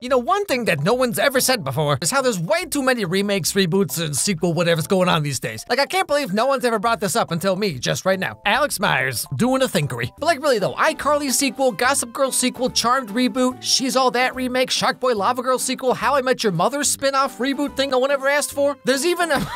You know, one thing that no one's ever said before is how there's way too many remakes, reboots, and sequel whatever's going on these days. Like, I can't believe no one's ever brought this up until me, just right now. Alex Meyers, doing a thinkery. But like, really though, iCarly sequel, Gossip Girl sequel, Charmed reboot, She's All That remake, Shark Boy Lava Girl sequel, How I Met Your Mother spin-off reboot thing no one ever asked for. There's even a...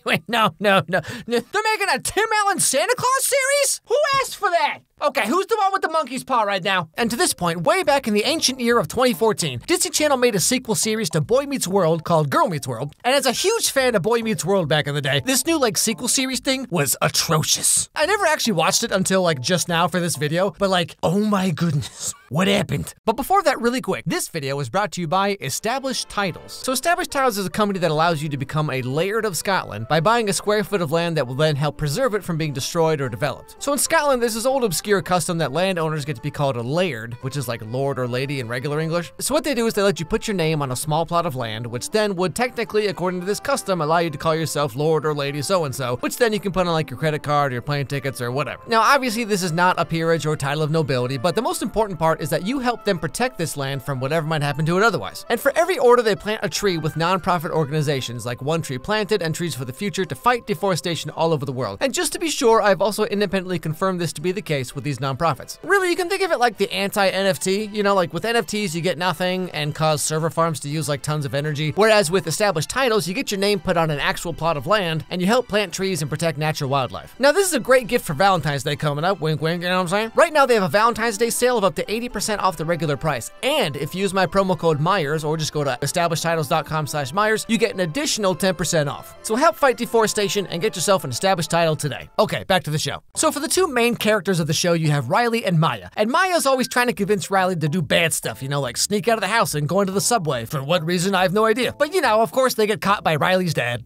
Wait, no. They're making a Tim Allen Santa Claus series? Who asked for that? Okay, who's the one with the monkey's paw right now? And to this point, way back in the ancient year of 2014, Disney Channel made a sequel series to Boy Meets World called Girl Meets World. And as a huge fan of Boy Meets World back in the day, this new sequel series thing was atrocious. I never actually watched it until just now for this video, but oh my goodness, what happened? But before that, really quick, this video is brought to you by Established Titles. So Established Titles is a company that allows you to become a laird of Scotland by buying a square foot of land that will then help preserve it from being destroyed or developed. So in Scotland, there's this old obscure custom that landowners get to be called a laird, which is like lord or lady in regular English. So what they do is they let you put your name on a small plot of land, which then would technically, according to this custom, allow you to call yourself lord or lady so-and-so, which then you can put on your credit card or your plane tickets or whatever. Now, obviously, this is not a peerage or title of nobility, but the most important part is that you help them protect this land from whatever might happen to it otherwise. And for every order, they plant a tree with non-profit organizations like One Tree Planted and Trees for the Future to fight deforestation all over the world. And just to be sure, I've also independently confirmed this to be the case with these nonprofits. Really, you can think of it like the anti-NFT. You know, with NFTs, you get nothing and cause server farms to use tons of energy. Whereas with established titles, you get your name put on an actual plot of land and you help plant trees and protect natural wildlife. Now, this is a great gift for Valentine's Day coming up. Wink, wink, you know what I'm saying? Right now, they have a Valentine's Day sale of up to 80% off the regular price. And if you use my promo code Meyers or just go to establishedtitles.com/Meyers, you get an additional 10% off. So help fight deforestation and get yourself an established title today. Okay, back to the show. So for the two main characters of the show, you have Riley and Maya. And Maya's always trying to convince Riley to do bad stuff, like sneak out of the house and go into the subway. For what reason, I have no idea. But of course, they get caught by Riley's dad.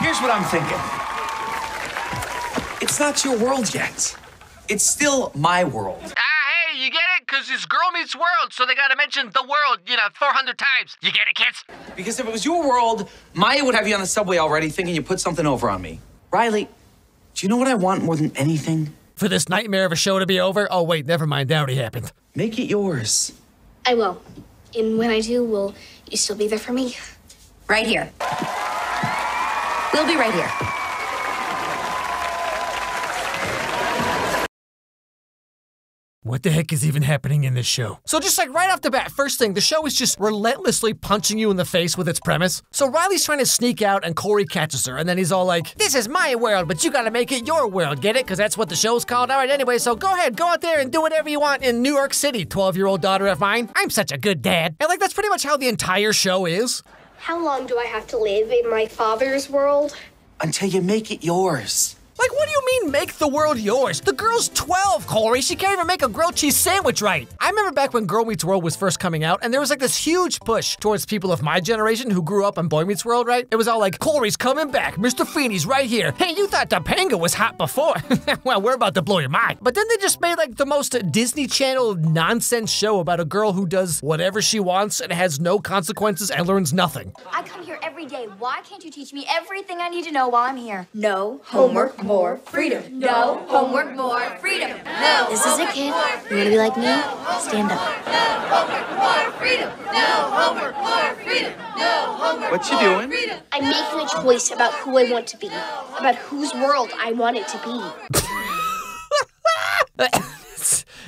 Here's what I'm thinking. It's not your world yet. It's still my world. Hey, you get it? Because it's Girl Meets World, so they gotta mention the world, 400 times. You get it, kids? Because if it was your world, Maya would have you on the subway already thinking you put something over on me. Riley, do you know what I want more than anything? For this nightmare of a show to be over? Oh, wait, never mind. That already happened. Make it yours. I will. And when I do, will you still be there for me? Right here. We'll be right here. What the heck is even happening in this show? So just right off the bat, first thing, the show is just relentlessly punching you in the face with its premise. So Riley's trying to sneak out and Corey catches her and then he's all like, this is my world, but you gotta make it your world, get it? Because that's what the show's called. All right, anyway, so go ahead, go out there and do whatever you want in New York City, 12-year-old daughter of mine. I'm such a good dad. And that's pretty much how the entire show is. How long do I have to live in my father's world? Until you make it yours. What do you mean, make the world yours? The girl's 12, Corey. She can't even make a grilled cheese sandwich right. I remember back when Girl Meets World was first coming out, and there was this huge push towards people of my generation who grew up on Boy Meets World, right? It was all Corey's coming back. Mr. Feeney's right here. Hey, you thought Topanga was hot before. Well, we're about to blow your mind. But then they just made the most Disney Channel nonsense show about a girl who does whatever she wants and has no consequences and learns nothing. I come here every day. Why can't you teach me everything I need to know while I'm here? No homework, more freedom. No homework, more freedom. No. This is a kid. You want to be like me? Stand up. No homework, more freedom. No homework, more freedom. No homework. What you doing? Freedom. I'm making a choice about who I want to be, about whose world I want it to be.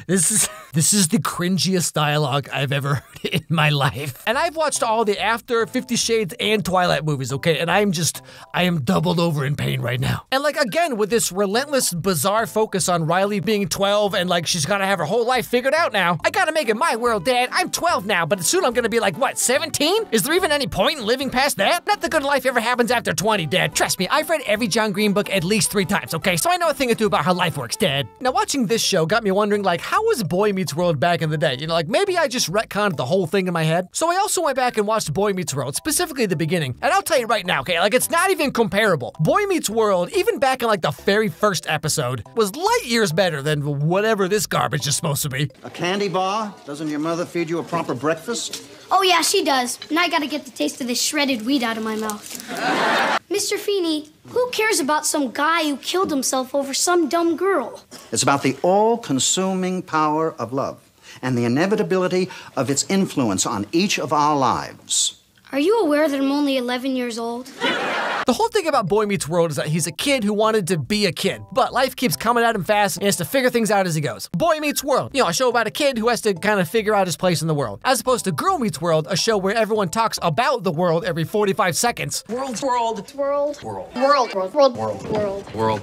This is the cringiest dialogue I've ever heard in my life. And I've watched all the After, 50 Shades, and Twilight movies, okay? And I am doubled over in pain right now. And again, with this relentless, bizarre focus on Riley being 12 and she's gotta have her whole life figured out now. I gotta make it my world, Dad. I'm 12 now, but soon I'm gonna be 17? Is there even any point in living past that? Not the good life ever happens after 20, Dad. Trust me, I've read every John Green book at least 3 times, okay? So I know a thing or two about how life works, Dad. Now, watching this show got me wondering, how was Boy Meets World back in the day? Maybe I just retconned the whole thing in my head. So I also went back and watched Boy Meets World, specifically the beginning. And I'll tell you right now, okay, it's not even comparable. Boy Meets World, even back in the very first episode, was light years better than whatever this garbage is supposed to be. A candy bar? Doesn't your mother feed you a proper breakfast? Oh, yeah, she does. And I gotta get the taste of this shredded wheat out of my mouth. Mr. Feeney, who cares about some guy who killed himself over some dumb girl? It's about the all-consuming power of love and the inevitability of its influence on each of our lives. Are you aware that I'm only 11 years old? The whole thing about Boy Meets World is that he's a kid who wanted to be a kid, but life keeps coming at him fast and he has to figure things out as he goes. Boy Meets World, you know, a show about a kid who has to kind of figure out his place in the world. As opposed to Girl Meets World, a show where everyone talks about the world every 45 seconds. World.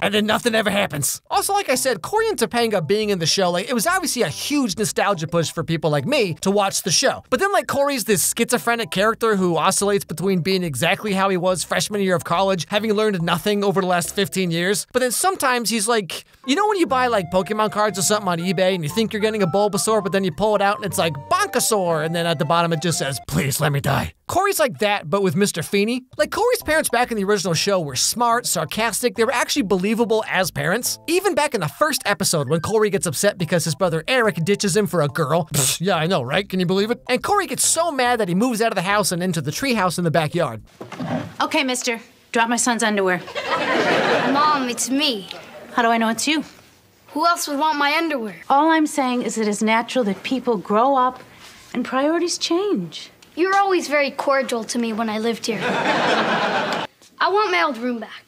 And then nothing ever happens. Also, like I said, Cory and Topanga being in the show, like, it was obviously a huge nostalgia push for people like me to watch the show. But then, like, Cory's this schizophrenic character who oscillates between being exactly how he was freshman year of college, having learned nothing over the last 15 years. But then sometimes he's like, you know when you buy like Pokemon cards or something on eBay and you think you're getting a Bulbasaur, but then you pull it out and it's like Bonkasaur, and then at the bottom it just says, please let me die. Cory's like that, but with Mr. Feeney. Like, Cory's parents back in the original show were smart, sarcastic, they were actually believable as parents. Even back in the first episode when Cory gets upset because his brother Eric ditches him for a girl. Yeah, I know, right? Can you believe it? And Cory gets so mad that he moves out of the house and into the treehouse in the backyard. Okay, mister. Drop my son's underwear. Mom, it's me. How do I know it's you? Who else would want my underwear? All I'm saying is it is natural that people grow up and priorities change. You were always very cordial to me when I lived here. I want my old room back.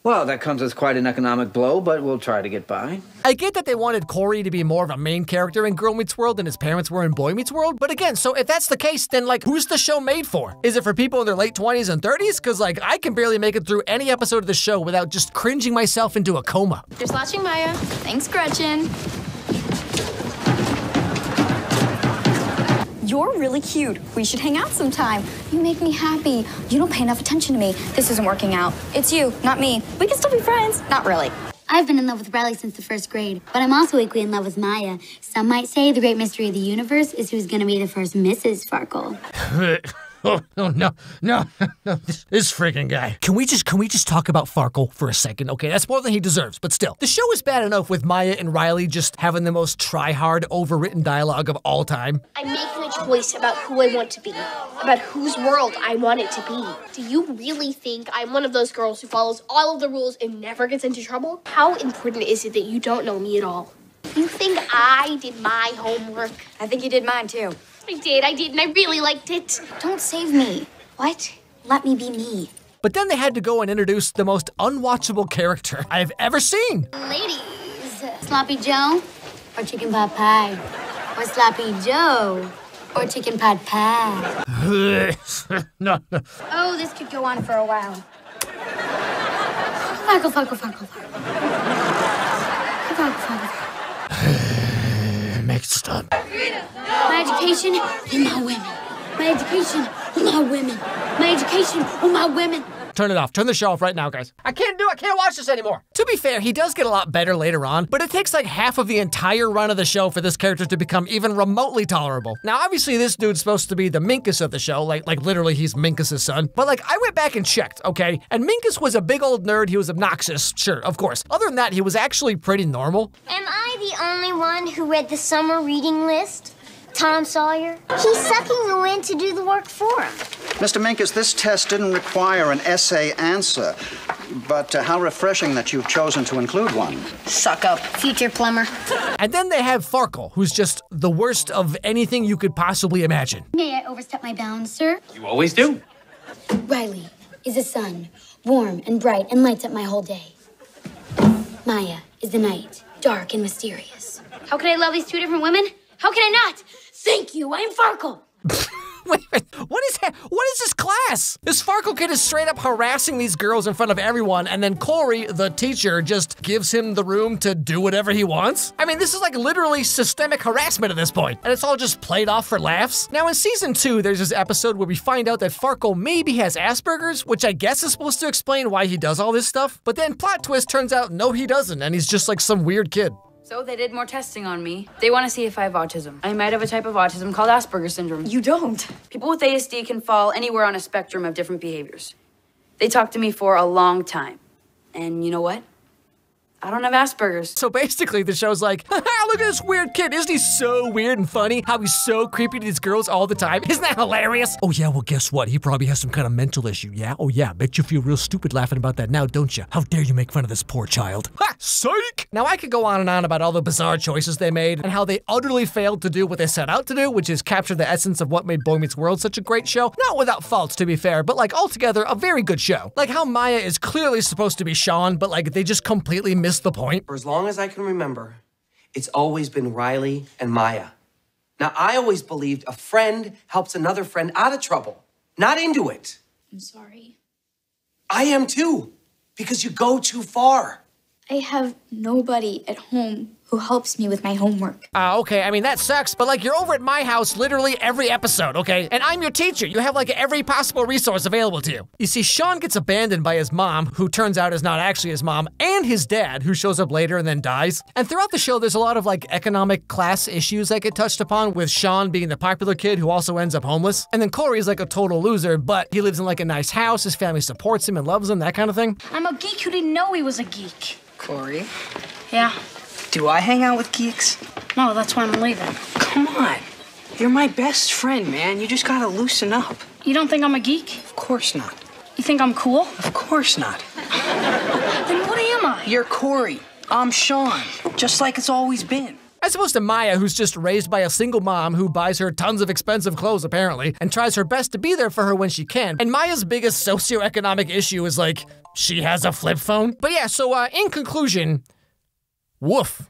Well, that comes as quite an economic blow, but we'll try to get by. I get that they wanted Cory to be more of a main character in Girl Meets World than his parents were in Boy Meets World, but again, so if that's the case, then like, who's the show made for? Is it for people in their late 20s and 30s? Cause like, I can barely make it through any episode of the show without just cringing myself into a coma. Just watching Maya. Thanks, Gretchen. You're really cute. We should hang out sometime. You make me happy. You don't pay enough attention to me. This isn't working out. It's you, not me. We can still be friends. Not really. I've been in love with Riley since the first grade, but I'm also equally in love with Maya. Some might say the great mystery of the universe is who's gonna be the first Mrs. Farkle. Oh, no, this freaking guy. Can we just talk about Farkle for a second? Okay, that's more than he deserves, but still. The show is bad enough with Maya and Riley just having the most try-hard, overwritten dialogue of all time. I'm making a choice about who I want to be, about whose world I want it to be. Do you really think I'm one of those girls who follows all of the rules and never gets into trouble? How important is it that you don't know me at all? You think I did my homework? I think you did mine, too. I did, and I really liked it. Don't save me. What? Let me be me. But then they had to go and introduce the most unwatchable character I've ever seen. Ladies, Sloppy Joe or chicken pot pie? Or Sloppy Joe or chicken pot pie? No. Oh, this could go on for a while. Farkle. Make it stop. My education and my women. My education and my women. My education and my women. Turn it off. Turn the show off right now, guys. I can't watch this anymore. To be fair, he does get a lot better later on, but it takes like half of the entire run of the show for this character to become even remotely tolerable. Now, obviously, this dude's supposed to be the Minkus of the show, like literally he's Minkus' son. But like, I went back and checked, okay? And Minkus was a big old nerd. He was obnoxious, sure, of course. Other than that, he was actually pretty normal. Am I the only one who read the summer reading list? Tom Sawyer? He's sucking the wind to do the work for him. Mr. Minkus, this test didn't require an essay answer, but how refreshing that you've chosen to include one. Suck up. Future plumber. And then they have Farkle, who's just the worst of anything you could possibly imagine. May I overstep my bounds, sir? You always do. Riley is the sun, warm and bright and lights up my whole day. Maya is the night, dark and mysterious. How can I love these two different women? How can I not? Thank you, I'm Farkle. Wait, what is that? What is this class? This Farkle kid is straight up harassing these girls in front of everyone, and then Cory, the teacher, just gives him the room to do whatever he wants? I mean, this is like literally systemic harassment at this point, and it's all just played off for laughs. Now, in season 2, there's this episode where we find out that Farkle maybe has Asperger's, which I guess is supposed to explain why he does all this stuff, but then plot twist turns out, no, he doesn't, and he's just like some weird kid. So they did more testing on me. They want to see if I have autism. I might have a type of autism called Asperger's syndrome. You don't. People with ASD can fall anywhere on a spectrum of different behaviors. They talked to me for a long time. And you know what? I don't have Asperger's. So basically, the show's like, haha, look at this weird kid. Isn't he so weird and funny? How he's so creepy to these girls all the time. Isn't that hilarious? Oh yeah, well guess what? He probably has some kind of mental issue, yeah? Oh yeah, bet you feel real stupid laughing about that now, don't you? How dare you make fun of this poor child? Ha! Psych! Now I could go on and on about all the bizarre choices they made and how they utterly failed to do what they set out to do, which is capture the essence of what made Boy Meets World such a great show. Not without faults, to be fair, but like altogether, a very good show. Like how Maya is clearly supposed to be Sean, but like they just completely missed the point. For as long as I can remember, it's always been Riley and Maya. Now, I always believed a friend helps another friend out of trouble, not into it. I'm sorry. I am too, because you go too far. I have nobody at home who helps me with my homework. Okay, I mean, that sucks, but like you're over at my house literally every episode, okay? And I'm your teacher. You have like every possible resource available to you. You see, Sean gets abandoned by his mom, who turns out is not actually his mom, and his dad, who shows up later and then dies. And throughout the show, there's a lot of like economic class issues that get touched upon, with Sean being the popular kid who also ends up homeless. And then Corey's like a total loser, but he lives in like a nice house, his family supports him and loves him, that kind of thing. I'm a geek who didn't know he was a geek. Corey, Yeah. do I hang out with geeks? No, that's why I'm leaving. Come on. You're my best friend, man. You just gotta loosen up. You don't think I'm a geek? Of course not. You think I'm cool? Of course not. Then what am I? You're Corey. I'm Sean. Just like it's always been. As opposed to Maya, who's just raised by a single mom who buys her tons of expensive clothes, apparently, and tries her best to be there for her when she can. And Maya's biggest socioeconomic issue is like, she has a flip phone. But yeah, so in conclusion, woof.